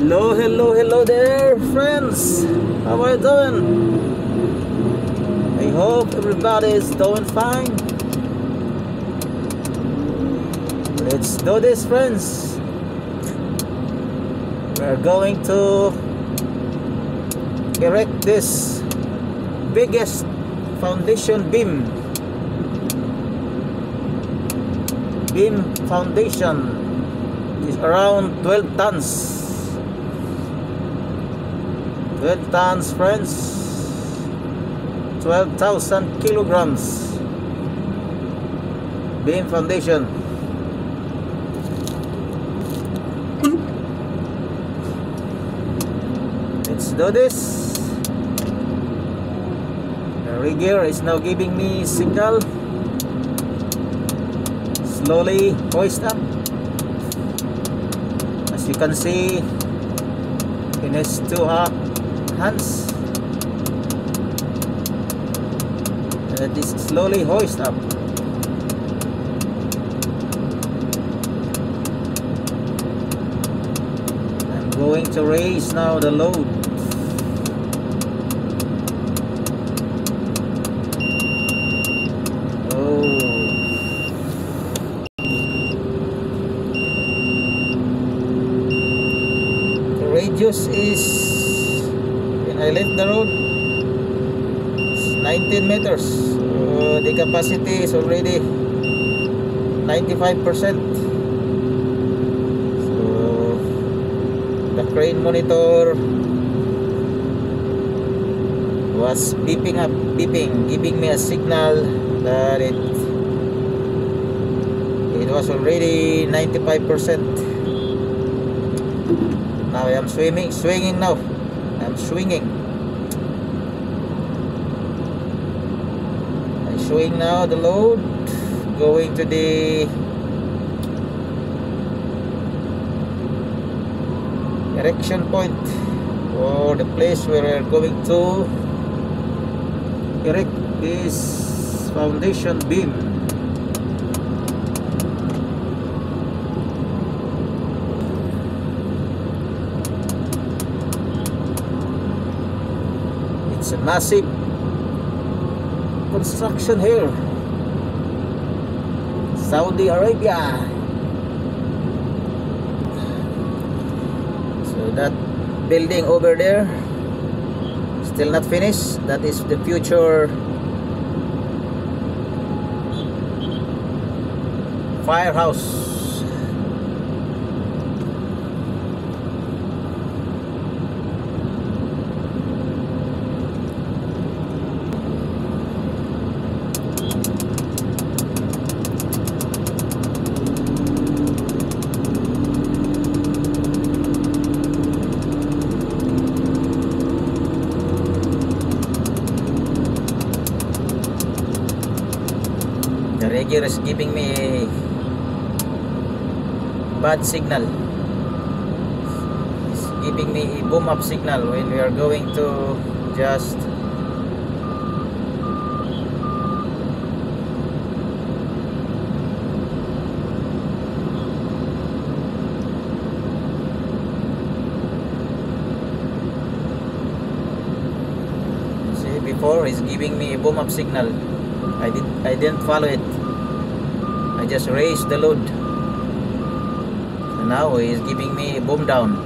Hello there, friends. How are you doing? I hope everybody is doing fine. Let's do this, friends. We're going to erect this biggest foundation beam foundation. Is around 12 tons. 12 tons, friends. 12,000 kilograms beam foundation. Let's do this. The rigger is now giving me signal. Slowly hoist up. As you can see, in his two hands, and it is slowly hoist up. I'm going to raise now the load. Radius is, when I left the road, it's 19 meters. So the capacity is already 95%. So the crane monitor was beeping, giving me a signal that it was already 95%. Now I am swinging now. I'm swinging. I swing now the load, going to the erection point, or the place where we're going to erect this foundation beam. It's a massive construction here, Saudi Arabia. So that building over there, still not finished. That is the future firehouse. The rigger is giving me a bad signal. It's giving me a boom up signal when we are going to just see, before he's giving me a boom up signal. I didn't follow it. I just raised the load. So now he is giving me a boom down.